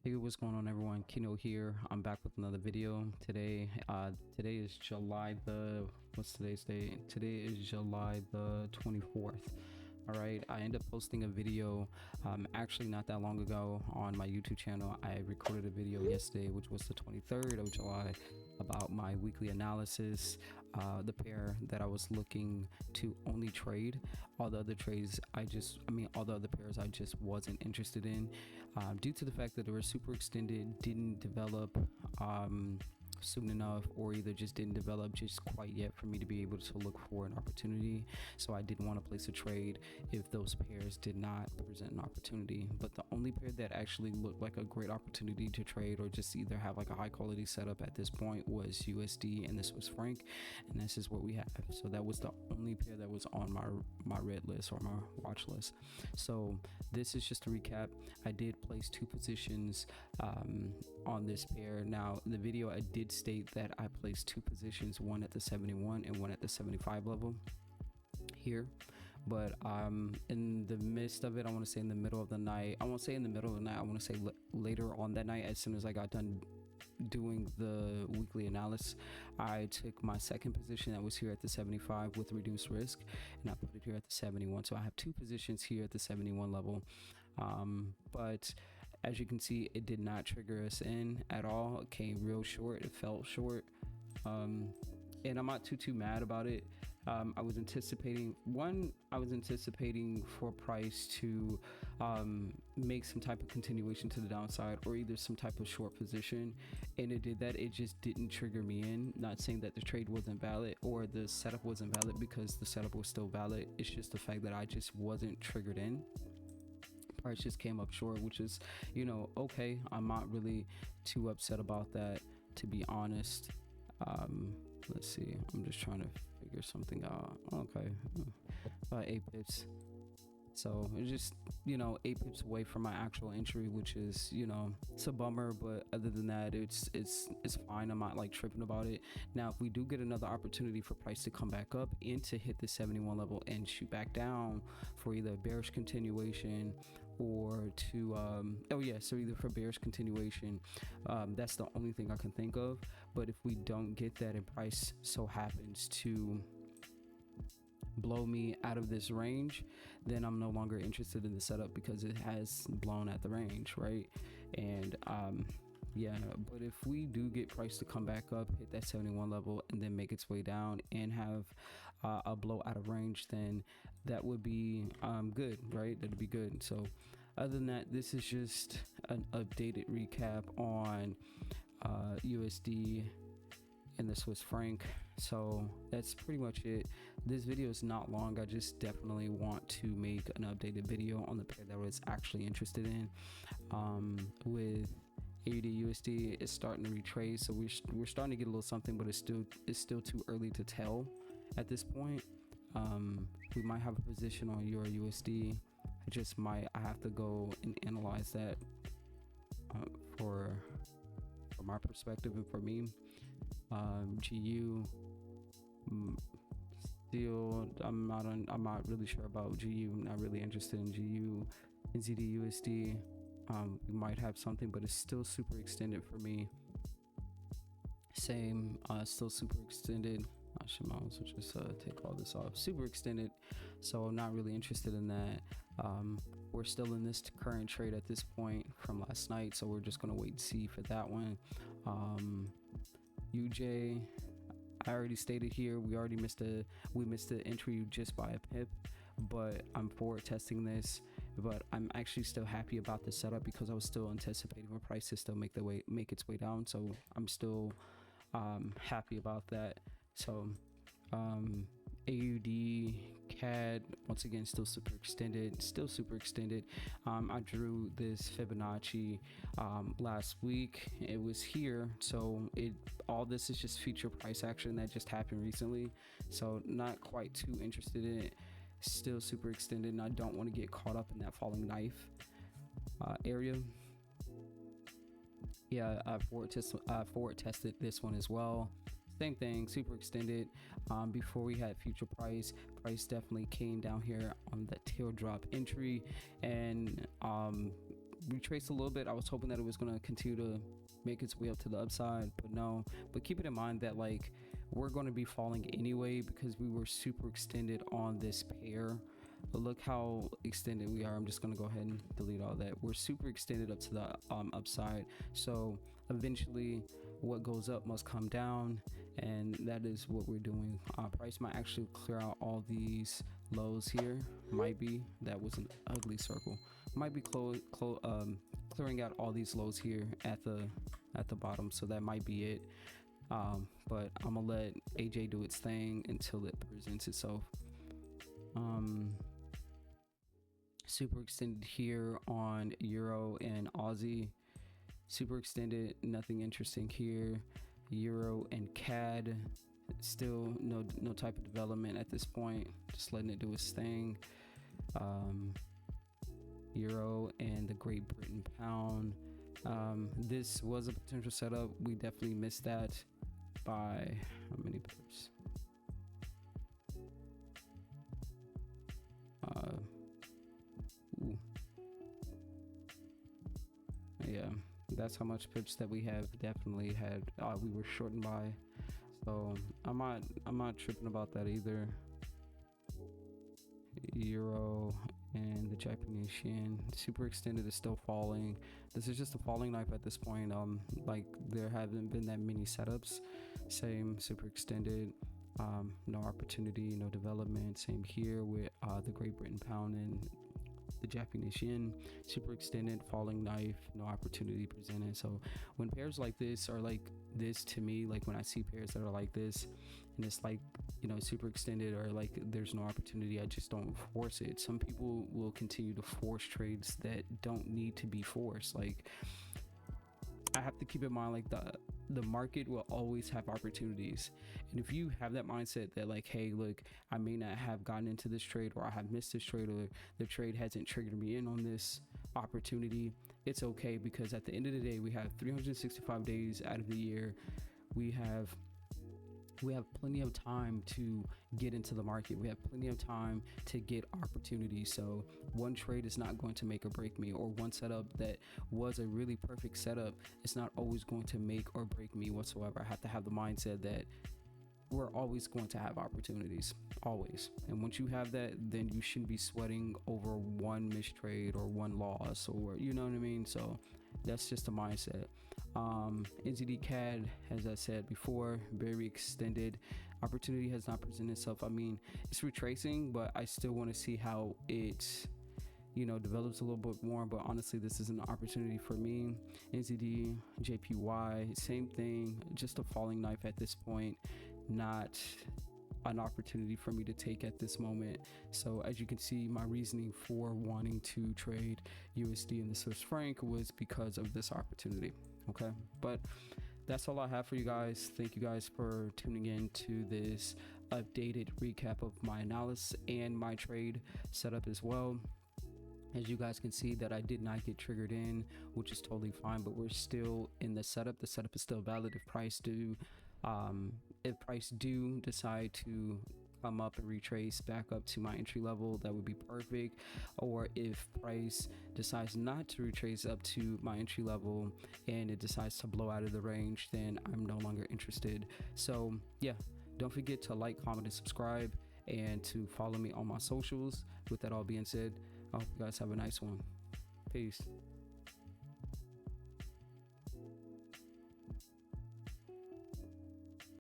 Hey, what's going on, everyone? Kino here. I'm back with another video today. Today is July the what's today's date? Today is July the 24th. All right, I ended up posting a video actually not that long ago on my YouTube channel. I recorded a video yesterday, which was the 23rd of July, about my weekly analysis, the pair that I was looking to only trade. All the other trades all the other pairs I just wasn't interested in, due to the fact that they were super extended, didn't develop soon enough, or either just didn't develop just quite yet for me to be able to look for an opportunity. So I didn't want to place a trade if those pairs did not present an opportunity. But the only pair that actually looked like a great opportunity to trade, or just either have like a high quality setup at this point, was USD and the Swiss franc, and this is what we have. So that was the only pair that was on my red list, or my watch list. So this is just a recap. I did place two positions on this pair. Now in the video I did state that I placed two positions, one at the 71 and one at the 75 level here, but in the midst of it, I want to say in the middle of the night, I won't say in the middle of the night, I want to say later on that night, as soon as I got done doing the weekly analysis, I took my second position that was here at the 75 with reduced risk, and I put it here at the 71. So I have two positions here at the 71 level, but as you can see, it did not trigger us in at all. It came real short, it felt short, and I'm not too mad about it. I was anticipating for price to make some type of continuation to the downside, or either some type of short position, and it did that. It just didn't trigger me in. Not saying that the trade wasn't valid or the setup wasn't valid, because the setup was still valid. It's just the fact that I just wasn't triggered in. Price just came up short, which is, okay. I'm not really too upset about that, to be honest. Let's see, I'm just trying to figure something out. Okay, 8 pips. So it's just 8 pips away from my actual entry, which is, it's a bummer, but other than that, it's fine. I'm not like tripping about it. Now if we do get another opportunity for price to come back up and to hit the 71 level and shoot back down for either bearish continuation, or to so either for bearish continuation, that's the only thing I can think of. But if we don't get that, and price so happens to blow me out of this range, then I'm no longer interested in the setup, because it has blown at the range, right? And but if we do get price to come back up, hit that 71 level, and then make its way down and have a blow out of range, then that would be good, right? That'd be good. So other than that, this is just an updated recap on USD and the Swiss franc. So that's pretty much it. This video is not long. I just definitely want to make an updated video on the pair that I was actually interested in. With AUD USD, it's starting to retrace, so we're starting to get a little something, but it's still too early to tell at this point. We might have a position on Euro USD. I have to go and analyze that for my perspective and for me. GU, still I'm not really sure about GU. I'm not really interested in GU. NZD USD, we might have something, but it's still super extended for me. Same, still super extended. I should also just take all this off. Super extended, so I'm not really interested in that. We're still in this current trade at this point from last night, so we're just gonna wait and see for that one. UJ, I already stated here, we missed the entry just by a pip, but I'm forward testing this. But I'm actually still happy about the setup, because I was still anticipating for price to still make its way down. So I'm still happy about that. So AUD CAD, once again, still super extended. I drew this Fibonacci last week. It was here, so all this is just future price action that just happened recently, so not quite too interested in it. Still super extended, and I don't want to get caught up in that falling knife area. Yeah, I forward tested this one as well. Same thing, super extended. Before we had future price definitely came down here on the teardrop entry, and retraced a little bit. I was hoping that it was going to continue to make its way up to the upside, but no. But keep it in mind that like we're going to be falling anyway because we were super extended on this pair. But look how extended we are. I'm just going to go ahead and delete all that. We're super extended up to the upside. So eventually what goes up must come down, and that is what we're doing. Price might actually clear out all these lows here. Might be. That was an ugly circle. Might be clearing out all these lows here at the bottom. So that might be it. But I'm gonna let AJ do its thing until it presents itself. Super extended here on Euro and Aussie. Super extended, nothing interesting here. Euro and CAD, still no type of development at this point, just letting it do its thing. Euro and the Great Britain pound. This was a potential setup. We definitely missed that by how many pips? Yeah, that's how much pips that we have definitely had. We were shortened by, so I'm not tripping about that either. Euro and the Japanese yen, super extended, is still falling. This is just a falling knife at this point. Like there haven't been that many setups. Same, super extended, no opportunity, no development. Same here with the Great Britain pound and the Japanese yen, super extended, falling knife, no opportunity presented. So when pairs like this are like this, to me, like when I see pairs that are like this and it's like, you know, super extended or like there's no opportunity, I just don't force it. Some people will continue to force trades that don't need to be forced. Like I have to keep in mind, like the market will always have opportunities, and if you have that mindset that like, hey, look, I may not have gotten into this trade, or I have missed this trade, or the trade hasn't triggered me in on this opportunity, it's okay, because at the end of the day, we have 365 days out of the year. We have plenty of time to get into the market. We have plenty of time to get opportunities. So one trade is not going to make or break me, or one setup that was a really perfect setup, it's not always going to make or break me whatsoever. I have to have the mindset that we're always going to have opportunities, always. And once you have that, then you shouldn't be sweating over one mistrade or one loss, or you know what I mean. So that's just a mindset. NZD CAD, as I said before, very extended. Opportunity has not presented itself. I mean, it's retracing, but I still want to see how it, you know, develops a little bit more. But honestly, this is an opportunity for me. NZD, JPY, same thing, just a falling knife at this point, not an opportunity for me to take at this moment. So as you can see, my reasoning for wanting to trade USD and the Swiss franc was because of this opportunity. Okay, but that's all I have for you guys. Thank you guys for tuning in to this updated recap of my analysis and my trade setup as well. As you guys can see, that I did not get triggered in, which is totally fine, but we're still in the setup. The setup is still valid. If price do decide to come up and retrace back up to my entry level, that would be perfect. Or if price decides not to retrace up to my entry level and it decides to blow out of the range, then I'm no longer interested. So yeah, don't forget to like, comment, and subscribe, and to follow me on my socials. With that all being said, I hope you guys have a nice one. Peace.